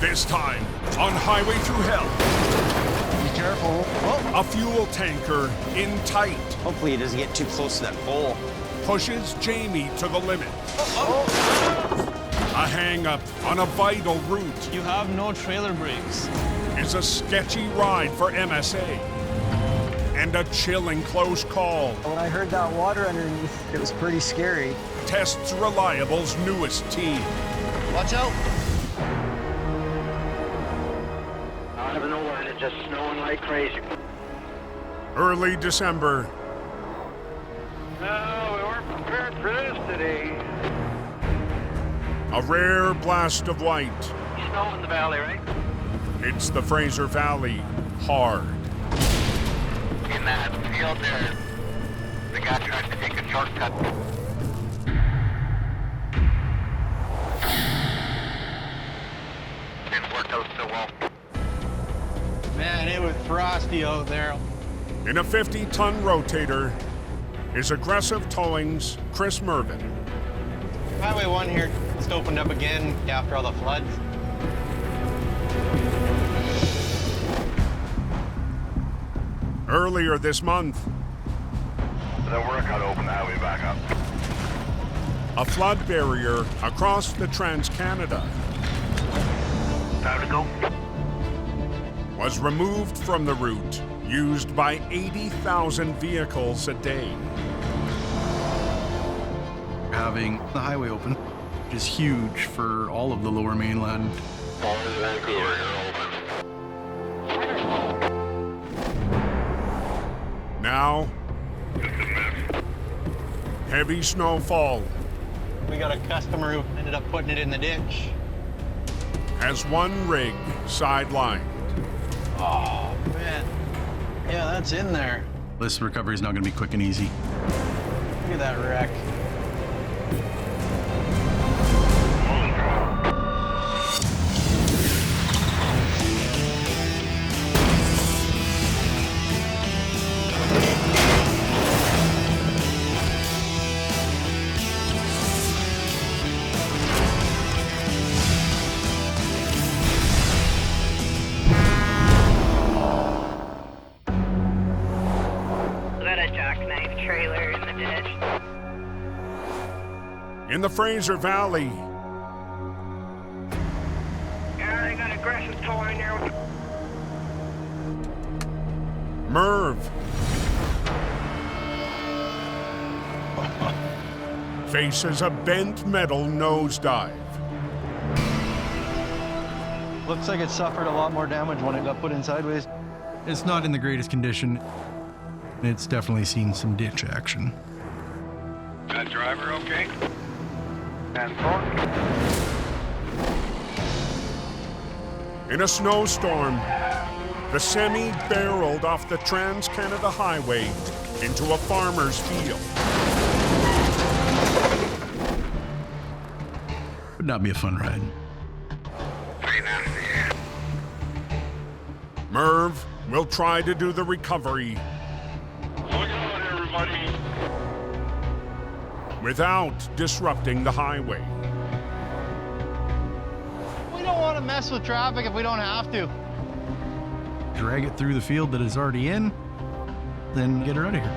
This time, on Highway Thru Hell, Be careful. Oh. a fuel tanker in tight Hopefully it doesn't get too close to that pole. pushes Jamie to the limit. A hang-up on a vital route You have no trailer brakes. is a sketchy ride for MSA. And a chilling close call When I heard that water underneath, it was pretty scary. tests Reliable's newest team. Watch out. Out of nowhere, and it's just snowing like crazy. Early December, No, we weren't prepared for this today. a rare blast of white. Snow in the valley, right? It's the Fraser Valley hard. In that field there, the guy tried to take a shortcut. Didn't work out so well. Man, it was frosty out there. In a 50-ton rotator is Aggressive Towing's Chris Mervin. Highway 1 here just opened up again after all the floods. Earlier this month, The work got open the highway back up. a flood barrier across the Trans-Canada Time to go. was removed from the route used by 80,000 vehicles a day. Having the highway open is huge for all of the lower mainland. All of Vancouver, you're open. Now, heavy snowfall We got a customer who ended up putting it in the ditch. has one rig sidelined. Oh, man. Yeah, that's in there. This recovery is not going to be quick and easy. Look at that wreck. Got a jackknife trailer in the ditch. In the Fraser Valley, Yeah, they got aggressive towing there. Merv faces a bent metal nosedive. Looks like it suffered a lot more damage when it got put in sideways. It's not in the greatest condition. It's definitely seen some ditch action. That driver okay? And fork? In a snowstorm, the semi barreled off the Trans-Canada Highway into a farmer's field. Would not be a fun ride. Pretty nasty. Merv will try to do the recovery Look out, everybody. without disrupting the highway. We don't want to mess with traffic if we don't have to. Drag it through the field that it's already in, then get her out of here.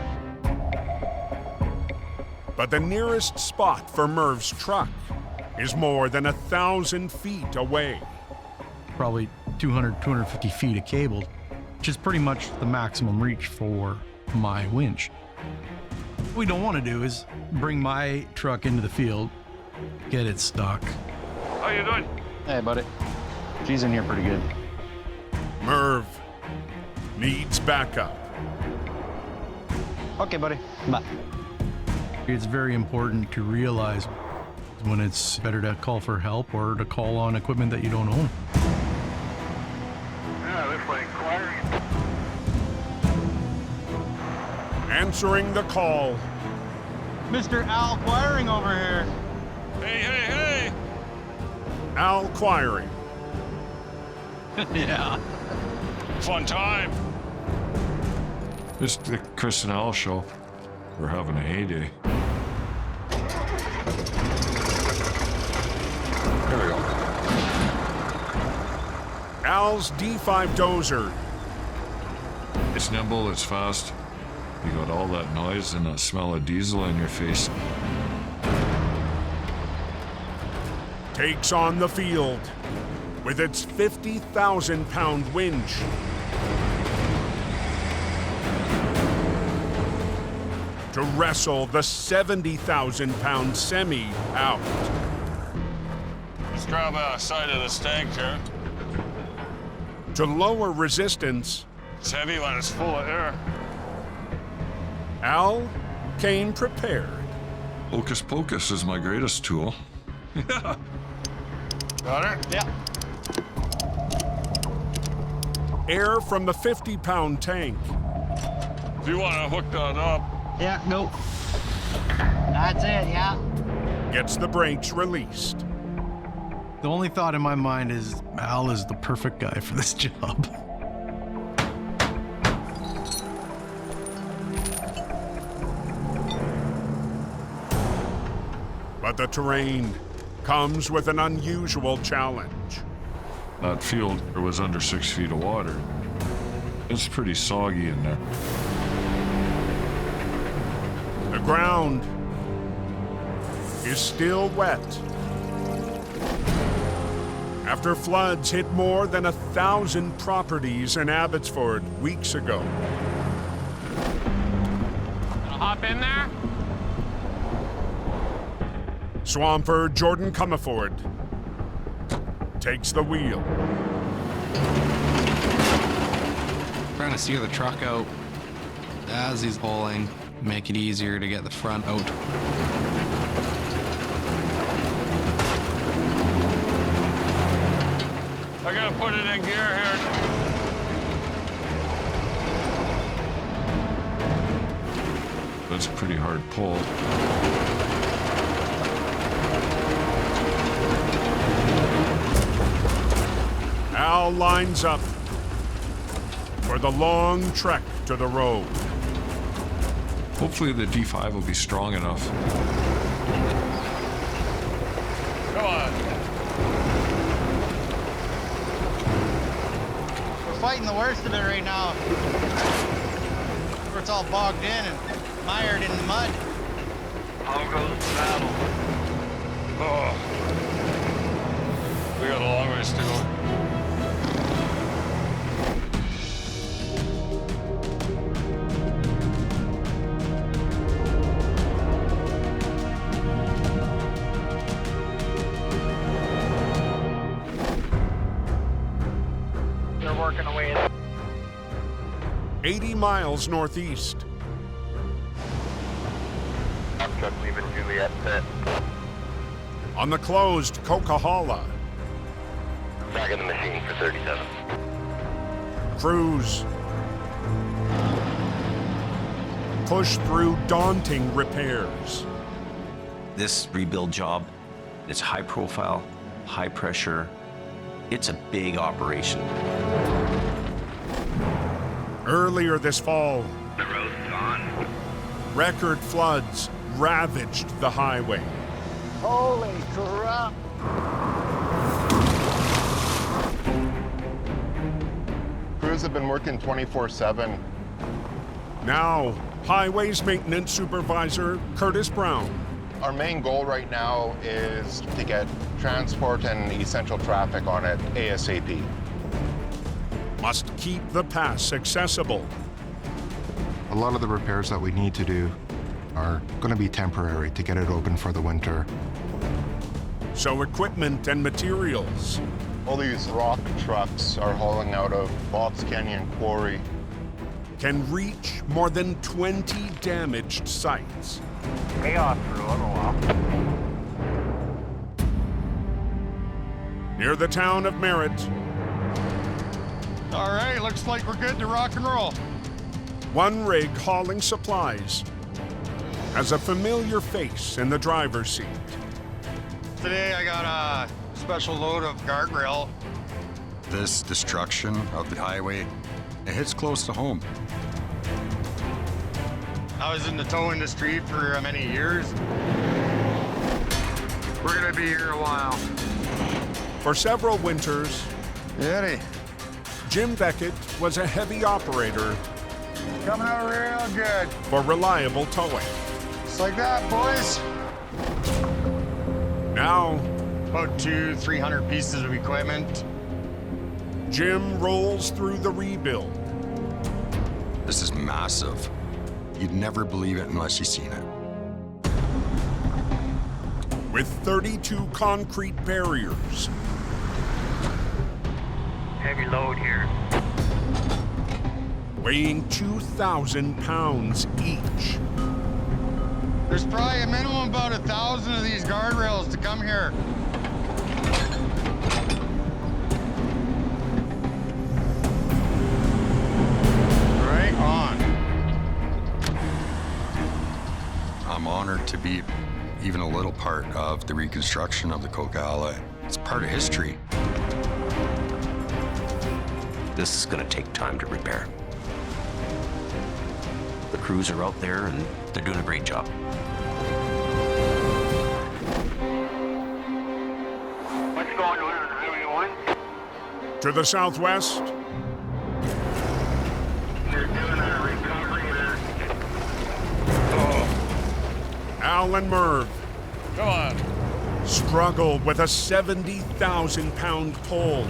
But the nearest spot for Merv's truck is more than 1,000 feet away. Probably 200, 250 feet of cable, which is pretty much the maximum reach for my winch. What we don't want to do is bring my truck into the field, get it stuck. How you doing? Hey, buddy. She's in here pretty good. Merv needs backup. Okay, buddy. Bye. It's very important to realize when it's better to call for help or to call on equipment that you don't own. Yeah, this way, inquiry. Answering the call, Mr. Al Quiring over here. Hey! Al Quiring. Yeah. Fun time. It's the Chris and Al show. We're having a heyday. There we go. Al's D5 Dozer It's nimble, it's fast. You got all that noise and the smell of diesel in your face. takes on the field with its 50,000-pound winch. To wrestle the 70,000-pound semi out. Let's grab a side of this tank here. To lower resistance, It's heavy when it's full of air. Al came prepared. Hocus pocus is my greatest tool. Got her? Yeah. Air from the 50-pound tank. If you want to hook that up, Yeah, nope. That's it, yeah. Gets the brakes released. The only thought in my mind is Al is the perfect guy for this job. But the terrain comes with an unusual challenge. that field was under 6 feet of water. It's pretty soggy in there. The ground is still wet. After floods hit more than 1,000 properties in Abbotsford weeks ago. Gonna hop in there? Swamper Jordan Comerford takes the wheel. Trying to steer the truck out as he's hauling, make it easier to get the front out. I gotta put it in gear here. That's a pretty hard pull. Al lines up for the long trek to the road. Hopefully the D5 will be strong enough. Come on. We're fighting the worst of it right now. Where it's all bogged in and mired in the mud. How goes the battle? Oh. We got a long ways to go. They're working away. 80 miles northeast. Truck leaving Juliet pit. On the closed Cocahalla, Back in the machine for 37. crews push through daunting repairs. This rebuild job, it's high profile, high pressure. It's a big operation. Earlier this fall, The road's gone. record floods ravaged the highway. Holy crap. Crews have been working 24/7. Now, Highways Maintenance Supervisor Curtis Brown Our main goal right now is to get transport and essential traffic on it ASAP. must keep the pass accessible. A lot of the repairs that we need to do are going to be temporary to get it open for the winter. So equipment and materials All these rock trucks are hauling out of Bob's Canyon Quarry. can reach more than 20 damaged sites. Chaos for a little while. Near the town of Merritt, All right, looks like we're good to rock and roll. one rig hauling supplies has a familiar face in the driver's seat. Today I got a special load of guardrail. This destruction of the highway, it hits close to home. I was in the tow industry for many years. We're gonna be here a while. For several winters, Eddie, Jim Beckett was a heavy operator Coming out real good. for reliable towing. Just like that, boys. Now, About 200-300 pieces of equipment. Jim rolls through the rebuild. This is massive. You'd never believe it unless you've seen it. With 32 concrete barriers, Heavy load here. weighing 2,000 pounds each. There's probably a minimum about 1,000 of these guardrails to come here. Right on. I'm honored to be even a little part of the reconstruction of the Cocahalla. It's part of history. This is going to take time to repair. The crews are out there and they're doing a great job. What's going on? Really on? To the southwest, They're doing a recovery there. Al and Merv Come on. struggle with a 70,000 pound pole.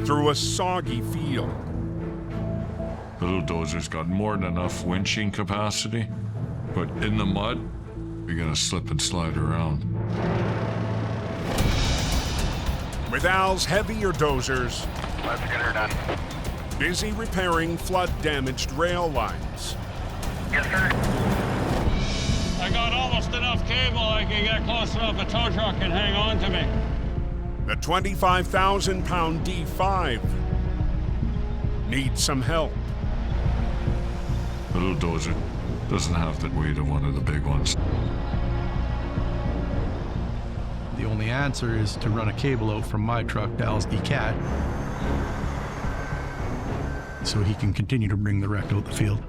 Through a soggy field. Little Dozer's got more than enough winching capacity, but in the mud, you're gonna slip and slide around. With Al's heavier dozers Let's get her done. busy repairing flood-damaged rail lines. Yes, sir. I got almost enough cable I can get close enough a tow truck can hang on to me. The 25,000 pound D5 needs some help. Little Dozer doesn't have the weight of one of the big ones. The only answer is to run a cable out from my truck to Al's D-Cat so he can continue to bring the wreck out the field.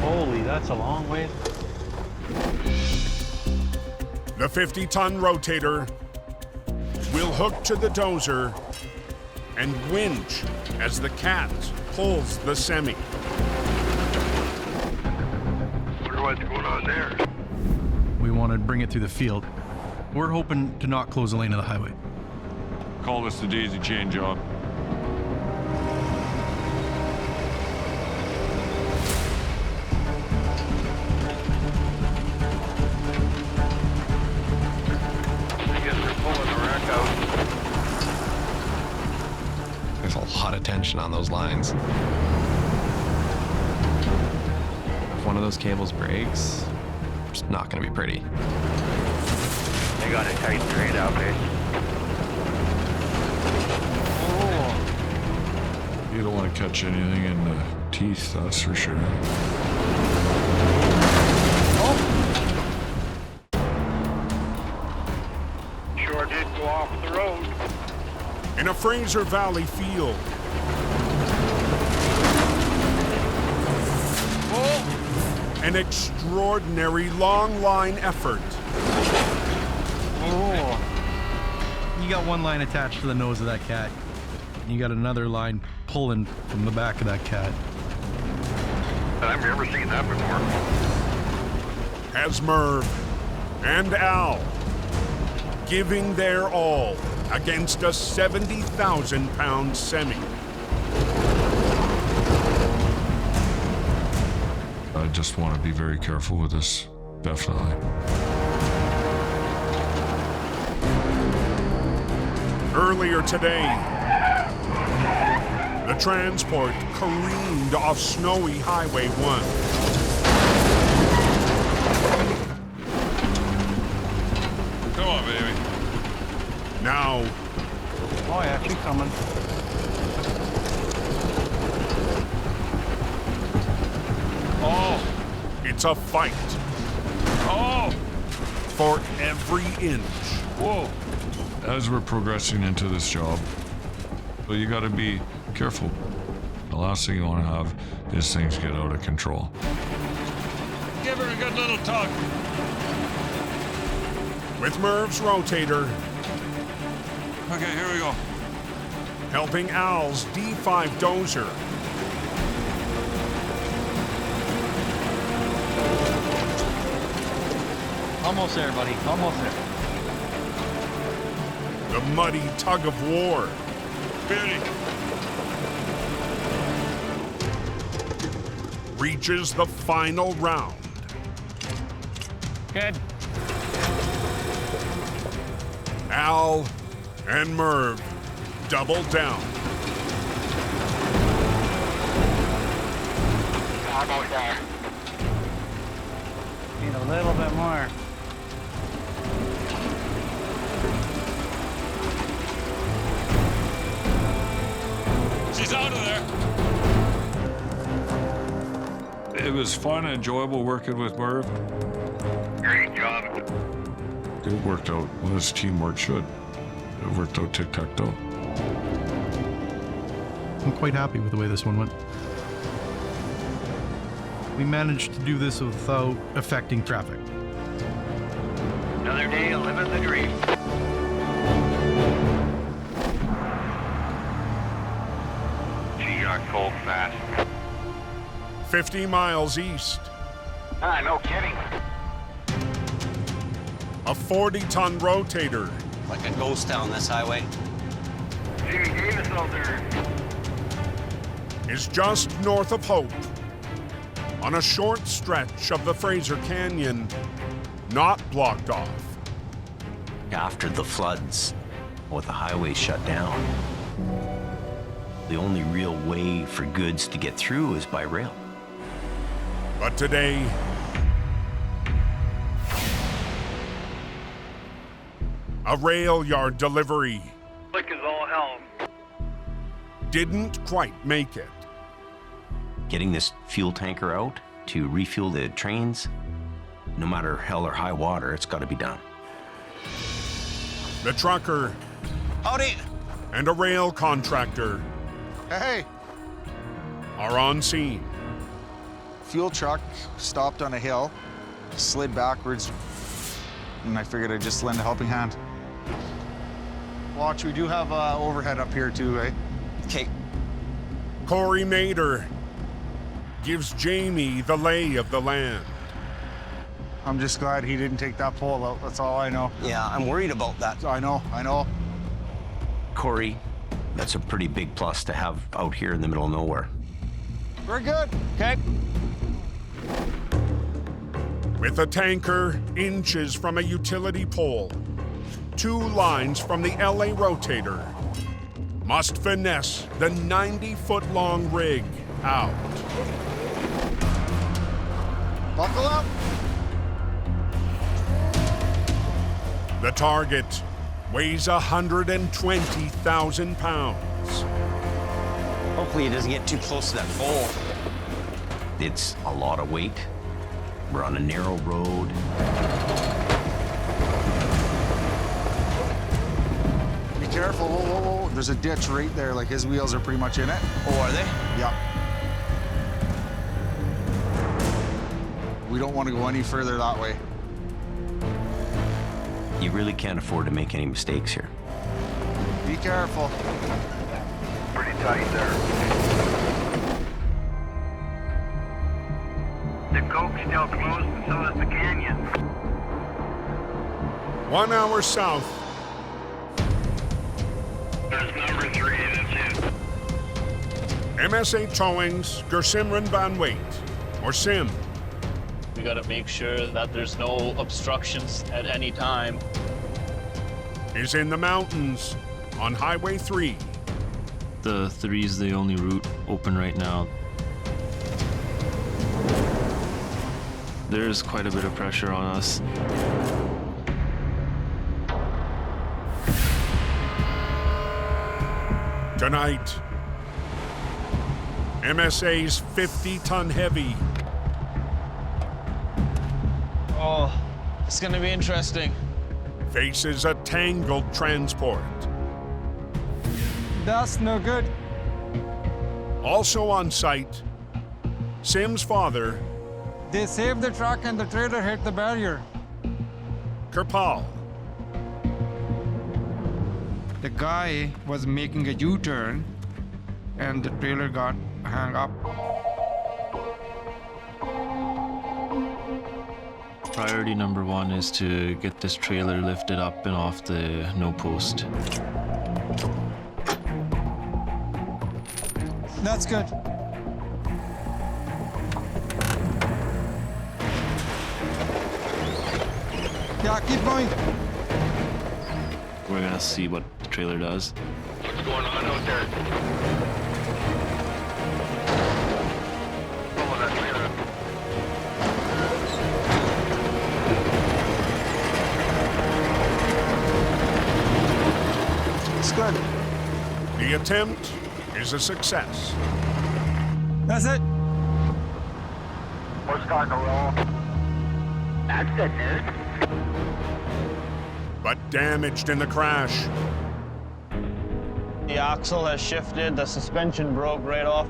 Holy, that's a long way. The 50-ton rotator will hook to the dozer and winch as the cat pulls the semi. Wonder what's going on there. We want to bring it through the field. We're hoping to not close the lane of the highway. Call this the daisy chain job. I guess they're pulling the wreck out. There's a lot of tension on those lines. If one of those cables breaks, it's not going to be pretty. They got a tight grade out there. You don't want to catch anything in the teeth, that's for sure. Sure did go off the road. In a Fraser Valley field, an extraordinary long line effort. You got one line attached to the nose of that cat. You got another line pulling from the back of that cat. I've never seen that before. Has Merv and Al giving their all against a 70,000 pound semi. I just want to be very careful with this, definitely. Earlier today, the transport careened off snowy Highway 1. Come on, baby. Now, Oh yeah, she's coming. it's a fight for every inch. Whoa. As we're progressing into this job, well, you got to be careful. A last thing you want to have is things get out of control. Give her a good little tug. With Merv's rotator, Okay, here we go. helping Al's D5 dozer. Almost there, buddy. Almost there. The muddy tug of war. Beauty. Reaches the final round. Good. Al and Merv double down. Almost there. Need a little bit more. She's out of there. It was fun and enjoyable working with Merv. Great job. It worked out as teamwork should. It worked out tic-tac-toe. I'm quite happy with the way this one went. We managed to do this without affecting traffic. Another day of living the dream. She got cold fast. 50 miles east. Ah, no kidding. A 40-ton rotator. Like a ghost down this highway. Jimmy Davis out there. Is just north of Hope. On a short stretch of the Fraser Canyon, not blocked off. After the floods, with the highway shut down, the only real way for goods to get through is by rail. But today, a rail yard delivery Slick as all hell. didn't quite make it. Getting this fuel tanker out to refuel the trains, no matter hell or high water, it's got to be done. The trucker Howdy! and a rail contractor Hey, are on scene. fuel truck stopped on a hill, slid backwards, and I figured I'd just lend a helping hand. Watch, we do have overhead up here too, eh? Okay. Corey Mader gives Jamie the lay of the land. I'm just glad he didn't take that pole out. That's all I know. Yeah, I'm worried about that. I know. Corey, that's a pretty big plus to have out here in the middle of nowhere. We're good. Okay. With a tanker inches from a utility pole, 2 lines from the LA rotator, must finesse the 90-foot-long rig out. Buckle up. The target weighs 120,000 pounds. Hopefully it doesn't get too close to that pole. It's a lot of weight. We're on a narrow road. Be careful. Whoa. There's a ditch right there. Like his wheels are pretty much in it. Oh, are they? Yeah. We don't want to go any further that way. You really can't afford to make any mistakes here. Be careful. Pretty tight there. The coke's still closed, and so is the canyon. 1 hour south, There's number 3, that's it. MSA Towing's Gersimran Van Wait, or Sim, We got to make sure that there's no obstructions at any time. is in the mountains on Highway 3. The 3 is the only route open right now. There's quite a bit of pressure on us. Tonight, MSA's 50-ton heavy Oh, it's gonna be interesting. faces a tangled transport. That's no good. Also on site, Sim's father, They saved the truck and the trailer hit the barrier. Kirpal. The guy was making a U-turn and the trailer got hung up. Priority number one is to get this trailer lifted up and off the no post. That's good. Yeah, keep going. We're gonna see what the trailer does. What's going on out there? Follow that trailer. It's good. The attempt is a success. That's it. We're starting to roll. That's good news. But damaged in the crash. The axle has shifted, the suspension broke right off.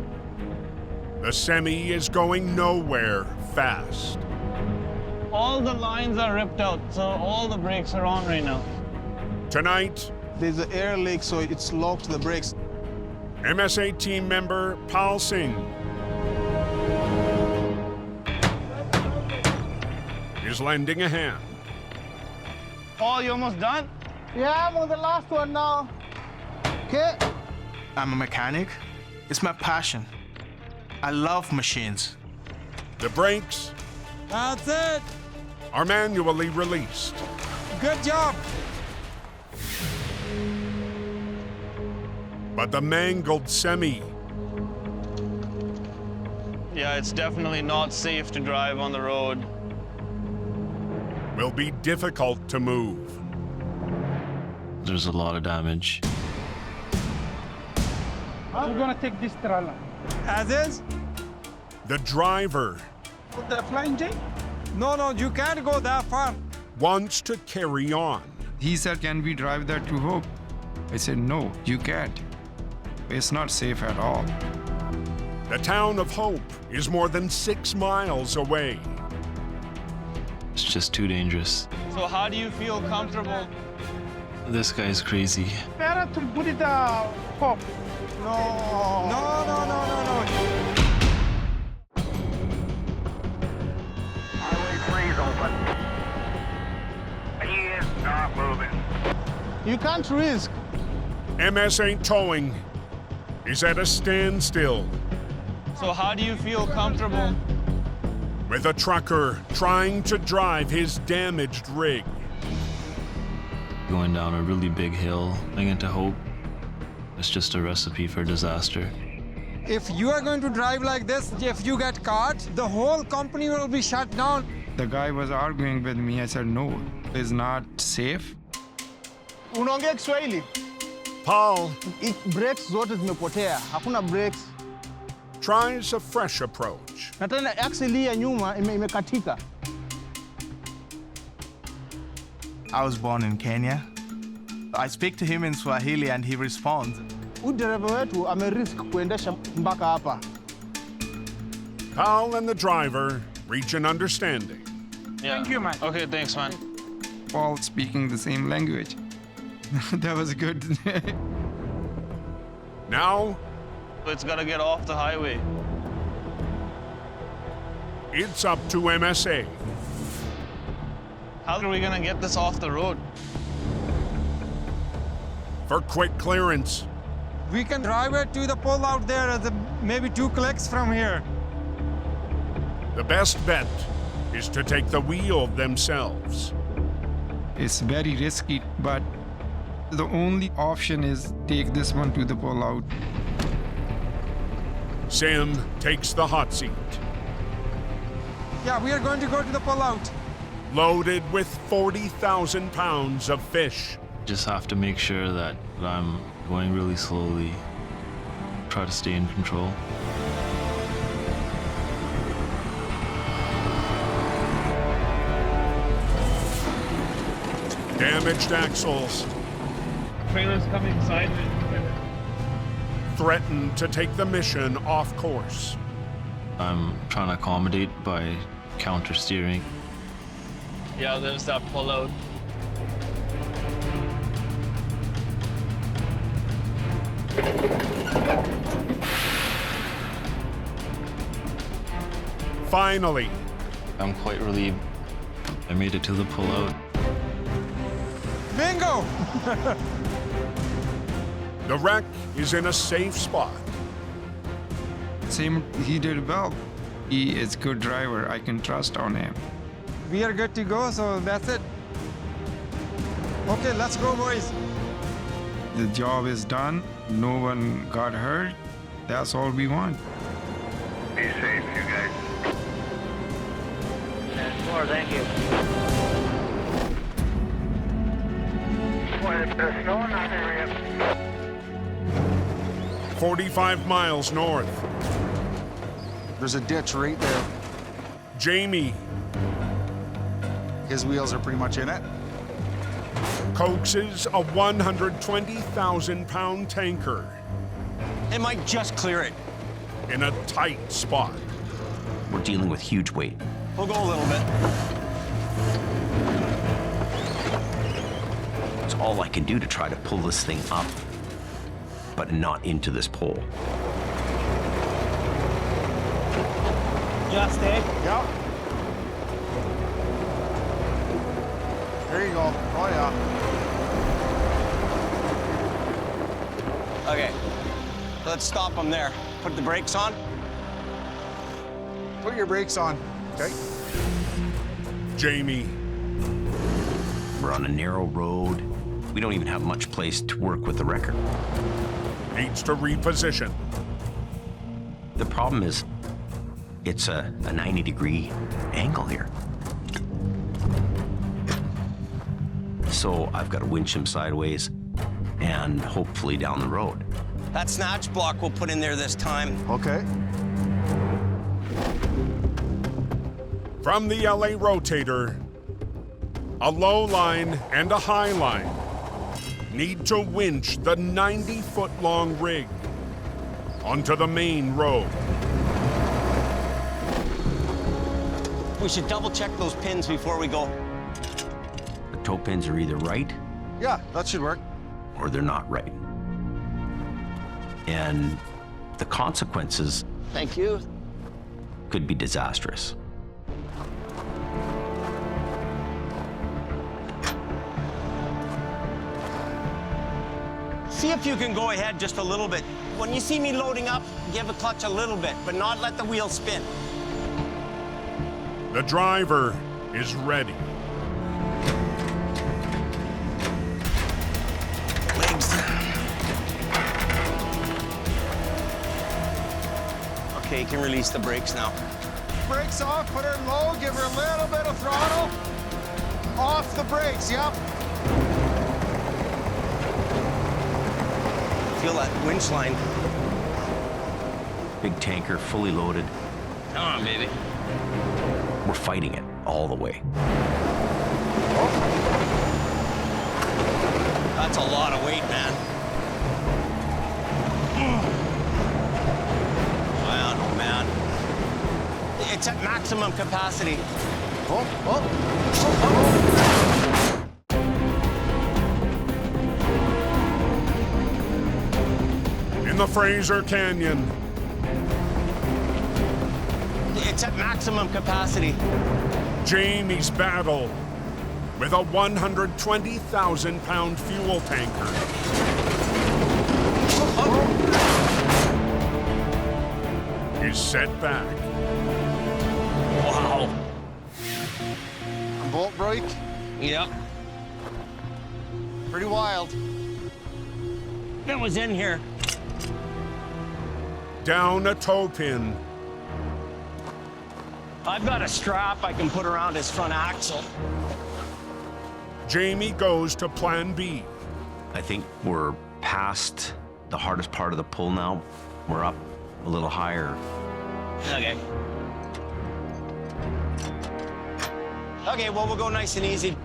The semi is going nowhere fast. All the lines are ripped out, so all the brakes are on right now. Tonight, there's an air leak, so it's locked the brakes. MSA team member Pal Singh is lending a hand. Paul, you almost done? Yeah, I'm on the last one now. Okay. I'm a mechanic. It's my passion. I love machines. The brakes That's it. are manually released. Good job. But the mangled semi Yeah, it's definitely not safe to drive on the road. will be difficult to move. There's a lot of damage. We're gonna take this trailer. As is? The driver With the flying J? No, you can't go that far. wants to carry on. He said, can we drive that to Hope? I said, no, you can't. It's not safe at all. The town of Hope is more than 6 miles away. It's just too dangerous. So how do you feel comfortable? This guy's crazy. Better to put it Hope. No. No. Highway 3 is open. He is not moving. You can't risk. MSA Towing is at a standstill So how do you feel comfortable? with a trucker trying to drive his damaged rig. Going down a really big hill, going into Hope. It's just a recipe for disaster. If you are going to drive like this, if you get caught, the whole company will be shut down. The guy was arguing with me. I said, no, it's not safe. Unaongea Kiswahili? Paul Brakes zote zimepotea. Hakuna brakes. tries a fresh approach. Na tena axle ya nyuma imekatika. I was born in Kenya. I speak to him in Swahili and he responds. Huyu dereva wetu amerisk kuendesha mpaka hapa. Paul and the driver reach an understanding. Yeah. Thank you, man. Okay, thanks, man. All speaking the same language. That was good. Now, It's got to get off the highway. it's up to MSA. How are we going to get this off the road? For quick clearance, We can drive it to the pole out there, maybe 2 clicks from here. the best bet is to take the wheel themselves. It's very risky, but the only option is take this one to the pole out. Sim takes the hot seat, Yeah, we are going to go to the pole out. loaded with 40,000 pounds of fish. Just have to make sure that I'm going really slowly. Try to stay in control. Damaged axles, Trailer's coming sideways. threaten to take the mission off course. I'm trying to accommodate by counter steering. Yeah, there's that pullout. Finally, I'm quite relieved. I made it to the pullout. Bingo! the wreck is in a safe spot. Same, he did well. He is good driver. I can trust on him. We are good to go, so that's it. Okay, let's go, boys. The job is done. No one got hurt. That's all we want. Be safe, you guys. More, thank you. There's snow in that area. 45 miles north. There's a ditch right there. Jamie His wheels are pretty much in it. coaxes a 120,000-pound tanker. It might just clear it. In a tight spot. We're dealing with huge weight. We'll go a little bit. It's all I can do to try to pull this thing up, but not into this pole. Just it? Yep. There you go. Oh, yeah. Okay, let's stop them there. Put the brakes on. Put your brakes on. Okay. Jamie. We're on a narrow road. We don't even have much place to work with the wrecker. Needs to reposition. The problem is, it's a 90-degree angle here. So I've got to winch him sideways and hopefully down the road. That snatch block we'll put in there this time. Okay. From the LA Rotator, a low line and a high line need to winch the 90-foot-long rig onto the main road. We should double check those pins before we go. The toe pins are either right Yeah, that should work. or they're not right. And the consequences Thank you. could be disastrous. See if you can go ahead just a little bit. When you see me loading up, give the clutch a little bit, but not let the wheel spin. The driver is ready. Legs. Okay, you can release the brakes now. Brakes off, put her low, give her a little bit of throttle. Off the brakes, yep. Feel that winch line. Big tanker, fully loaded. Come on, baby. We're fighting it all the way. That's a lot of weight, man. Man, oh man. It's at maximum capacity. In the Fraser Canyon, It's at maximum capacity. Jamie's battle with a 120,000-pound fuel tanker. Is set back. Wow. Bolt brake. Yep. Pretty wild. It was in here. Down a toe pin. I've got a strap I can put around his front axle. Jamie goes to plan B. I think we're past the hardest part of the pull now. We're up a little higher. Okay. Okay, well, we'll go nice and easy.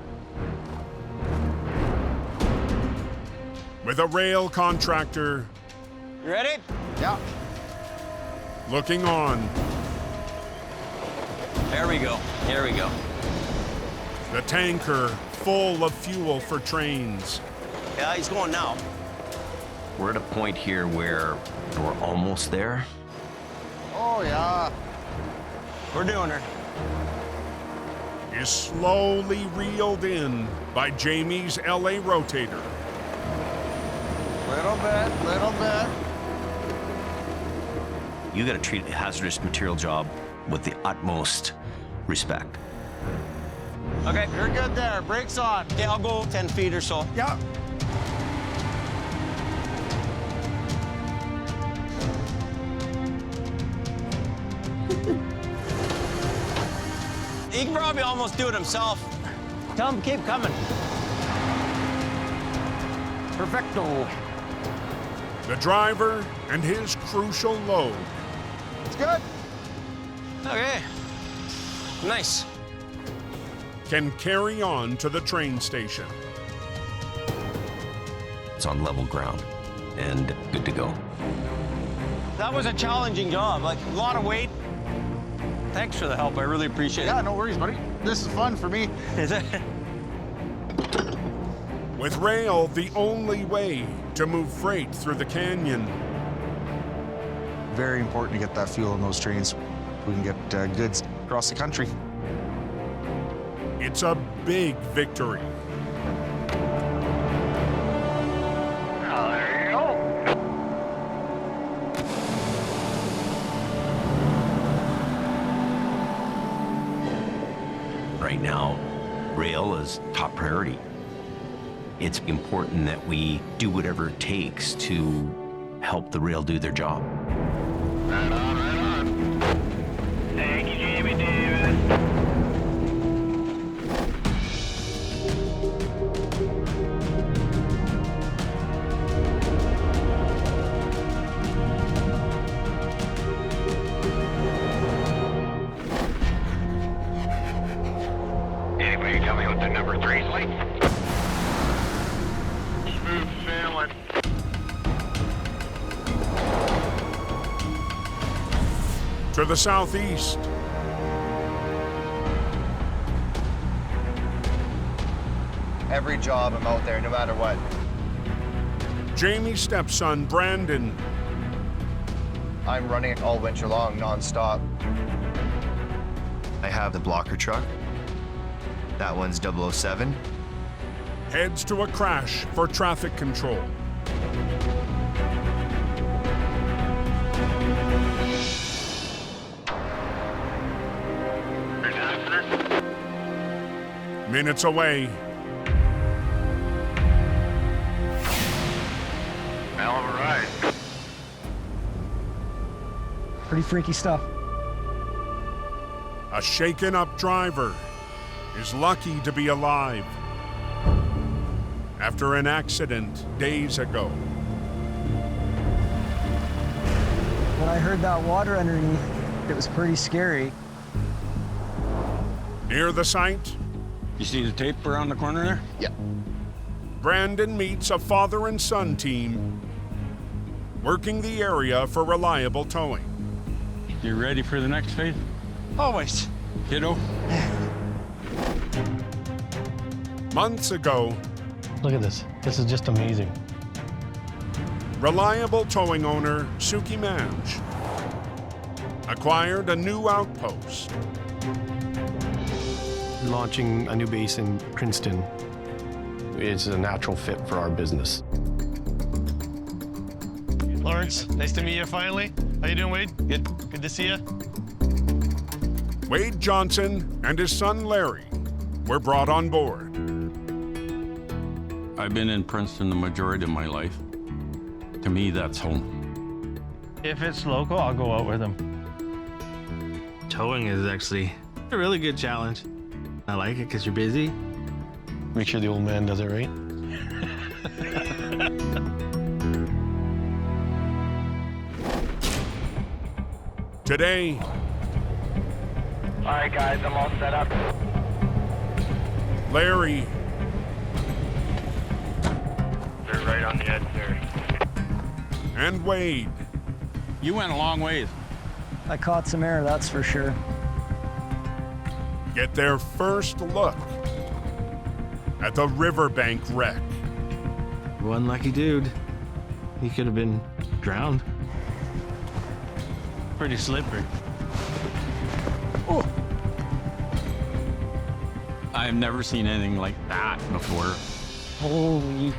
With a rail contractor You ready? Yeah. Looking on. There we go. Here we go. The tanker full of fuel for trains. Yeah, he's going now. We're at a point here where we're almost there. Oh, yeah. We're doing her. Is slowly reeled in by Jamie's LA Rotator. Little bit. You got to treat a hazardous material job with the utmost respect. Okay. You're good there. Brakes on. Okay, I'll go 10 feet or so. Yeah. He can probably almost do it himself. Tell him to keep coming. Perfecto. The driver and his crucial load. It's good. Okay. Nice. Can carry on to the train station. It's on level ground and good to go. That was a challenging job, like a lot of weight. Thanks for the help, I really appreciate it. Yeah, no worries, buddy. This is fun for me. Is it? With rail the only way to move freight through the canyon. Very important to get that fuel in those trains. We can get goods across the country. It's a big victory. Oh, there you go. Right now, rail is top priority. It's important that we do whatever it takes to help the rail do their job. Right on, right on. Thank you, Jamie Davis. Anybody tell me what the number 3 is like? Smooth sailing. To the southeast. Every job I'm out there, no matter what. Jamie's stepson, Brandon. I'm running it all winter long, non-stop. I have the blocker truck. That one's 007. Heads to a crash for traffic control. Minutes away. Hell of a ride. Pretty freaky stuff. A shaken up driver is lucky to be alive after an accident days ago. When I heard that water underneath, it was pretty scary. Near the site, You see the tape around the corner there? Yeah. Brandon meets a father and son team working the area for reliable towing. You ready for the next phase? Always. Kiddo? Months ago, Look at this. This is just amazing. reliable towing owner Suki Manj acquired a new outpost. Launching a new base in Princeton is a natural fit for our business. Lawrence, nice to meet you finally. How you doing, Wade? Good to see you. Wade Johnson and his son Larry were brought on board. I've been in Princeton the majority of my life. To me, that's home. If it's local, I'll go out with them. Towing is actually a really good challenge. I like it because you're busy. Make sure the old man does it right. Today, All right, guys, I'm all set up. Larry They're right on the edge there. and Wade. You went a long ways. I caught some air, that's for sure. Get their first look at the Riverbank wreck. One lucky dude. He could have been drowned. Pretty slippery. Oh. I've never seen anything like that before. Holy.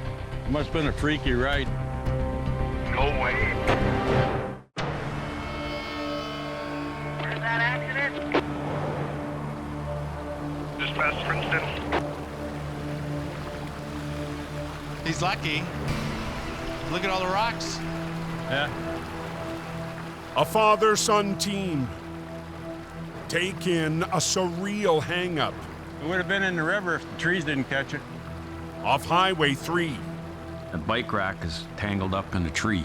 Must have been a freaky ride. No way. Where's that accident? Just past Princeton. He's lucky. Look at all the rocks. Yeah. A father-son team take in a surreal hang-up. It would have been in the river if the trees didn't catch it. Off Highway 3. The bike rack is tangled up in a tree,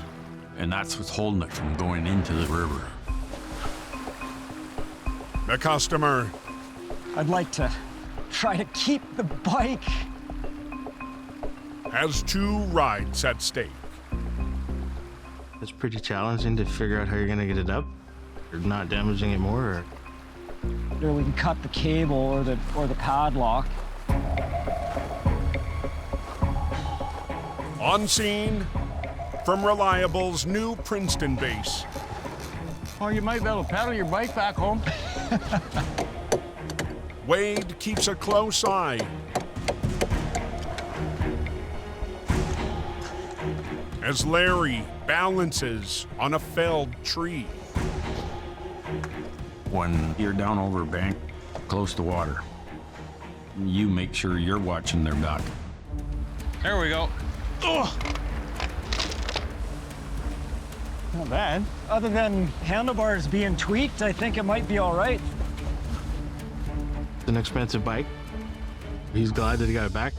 and that's what's holding it from going into the river. The customer. I'd like to try to keep the bike. Has 2 rides at stake. It's pretty challenging to figure out how you're gonna get it up, or not damaging it more, or... Or we can cut the cable or the padlock. On scene from Reliable's new Princeton base. Oh, you might be able to pedal your bike back home. Wade keeps a close eye. As Larry balances on a felled tree. When you're down over a bank, close to water, you make sure you're watching their back. There we go. Oh. Not bad. Other than handlebars being tweaked, I think it might be all right. It's an expensive bike. He's glad that he got it back.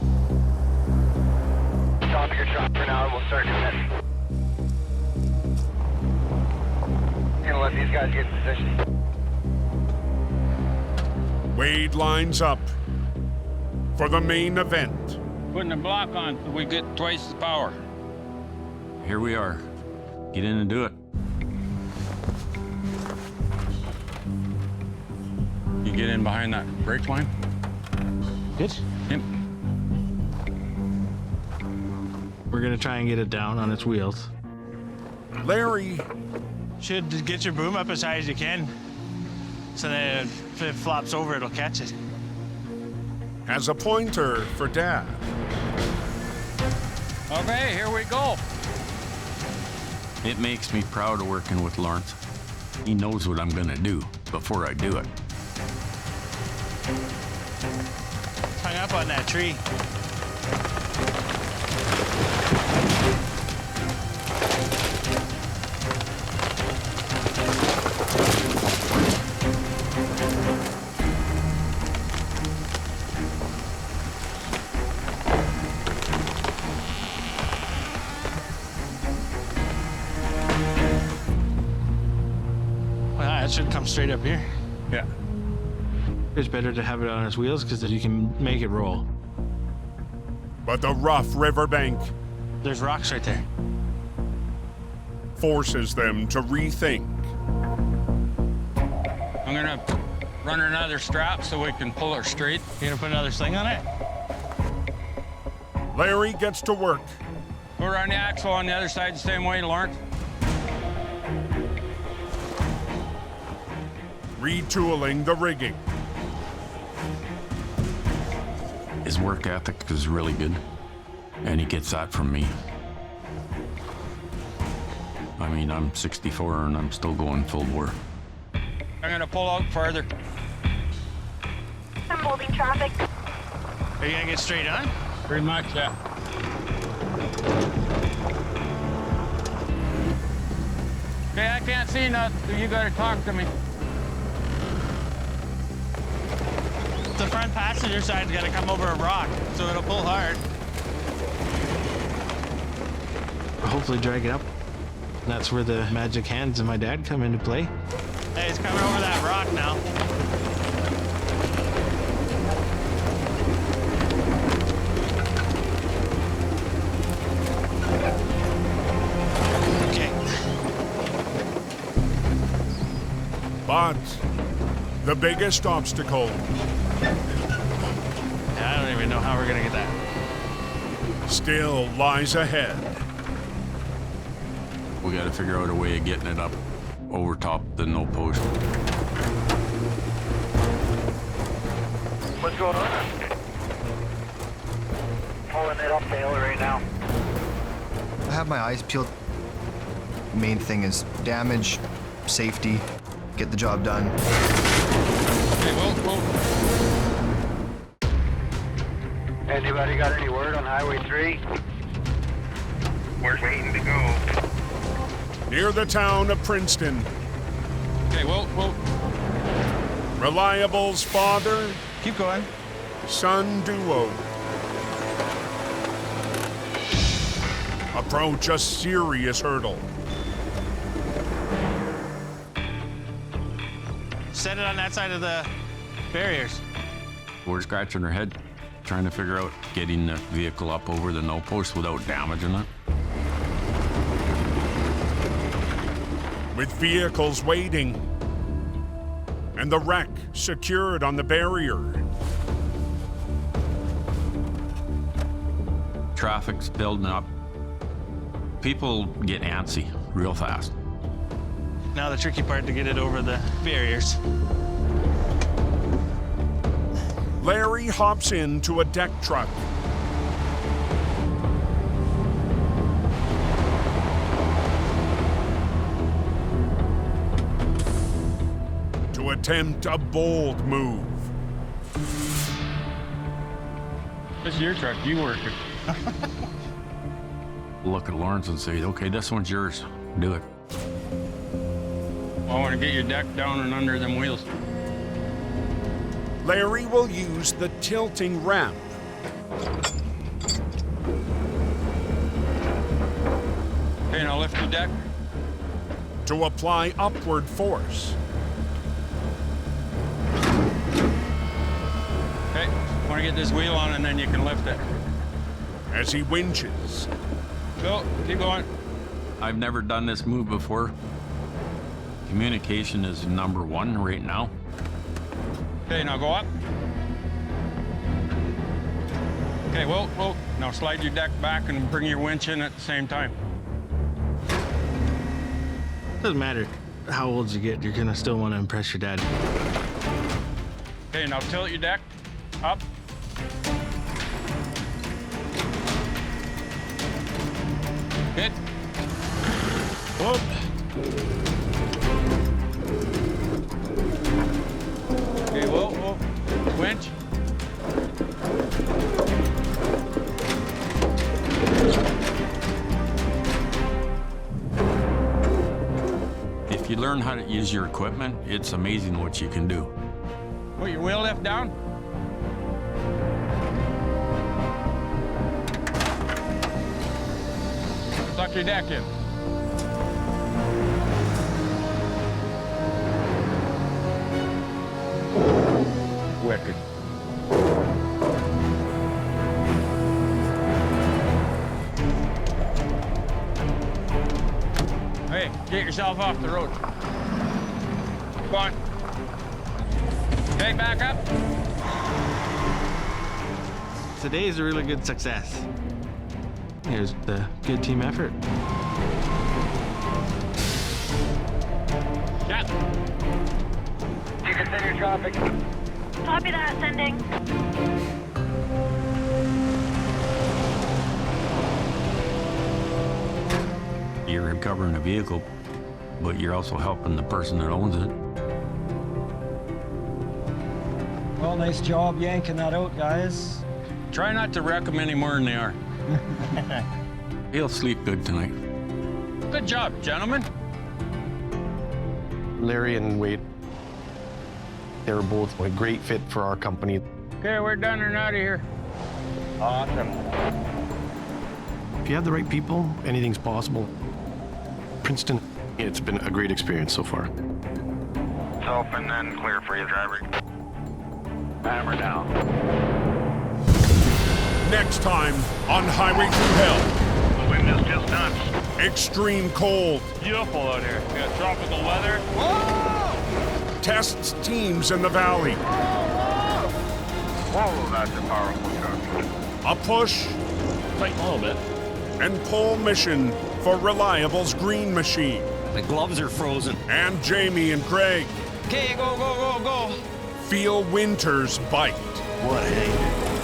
Stop your truck for now and we'll start doing it. Gonna let these guys get in position. Wade lines up for the main event. Putting a block on so we get twice the power. Here we are. Get in and do it. You get in behind that brake line. Good. Yep. We're gonna try and get it down on its wheels. Larry should get your boom up as high as you can, so that if it flops over, it'll catch it. Has a pointer for Dad. Okay, here we go. It makes me proud of working with Lawrence. He knows what I'm gonna do before I do it. It's hung up on that tree. That should come straight up here. Yeah. It's better to have it on its wheels because you can make it roll. But the rough riverbank There's rocks right there. forces them to rethink. I'm gonna run another strap so we can pull her straight. You gonna put another sling on it? Larry gets to work. We'll run the axle on the other side the same way, Lawrence. Retooling the rigging. His work ethic is really good, and he gets that from me. I mean, I'm 64 and I'm still going full bore. I'm gonna pull out further. I'm holding traffic. Are you gonna get straight on? Pretty much, yeah. Okay, I can't see nothing, so you gotta talk to me. The front passenger side's gotta come over a rock, so it'll pull hard. Hopefully drag it up. That's where the magic hands of my dad come into play. Hey, it's coming over that rock now. Okay. The biggest obstacle I don't even know how we're gonna get that. still lies ahead. We got to figure out a way of getting it up over top the no post. What's going on? Pulling it up the hill right now. I have my eyes peeled. Main thing is damage, safety, get the job done. Okay, whoa. Anybody got any word on Highway 3? We're waiting to go. Near the town of Princeton, Okay, whoa. Reliable's father, Keep going. son duo approach a serious hurdle. Set it on that side of the barriers. We're scratching our head, trying to figure out getting the vehicle up over the no post without damaging it. With vehicles waiting and the wreck secured on the barrier. Traffic's building up. People get antsy real fast. Now the tricky part to get it over the barriers. Larry hops into a deck truck. To attempt a bold move. This is your truck. You work it. Look at Lawrence and say, okay, this one's yours. Do it. I want to get your deck down and under them wheels. Larry will use the tilting ramp Okay, now lift your deck. to apply upward force. Okay, want to get this wheel on and then you can lift it. As he winches, Go, keep going. I've never done this move before. Communication is number one right now. Okay, now go up. Okay, whoa. Now slide your deck back and bring your winch in at the same time. Doesn't matter how old you get, you're gonna still want to impress your dad. Okay, now tilt your deck up. Good. Whoop. Okay, whoa. Winch. If you learn how to use your equipment, it's amazing what you can do. Put your wheel lift down. Suck your deck in. Wicked. Hey, get yourself off the road. Come on. Okay, back up. Today's a really good success. Here's the good team effort. Yeah. You can send your traffic. Copy that, sending. You're recovering a vehicle, but you're also helping the person that owns it. Well, nice job yanking that out, guys. Try not to wreck them any more than they are. He'll sleep good tonight. Good job, gentlemen. Larry and Wade, they were both a great fit for our company. Okay, we're done and out of here. Awesome. If you have the right people, anything's possible. Princeton, it's been a great experience so far. It's open and clear for you, driver. Hammer down. next time on Highway Thru Hell. The wind is just nuts. Extreme cold. Beautiful out here. We got tropical weather. Whoa! tests teams in the valley. Whoa, that's a powerful truck. A push Fighting a little bit. and pull mission for Reliable's green machine. The gloves are frozen. And Jamie and Greg Okay, go, go, go, go. feel winter's bite. What a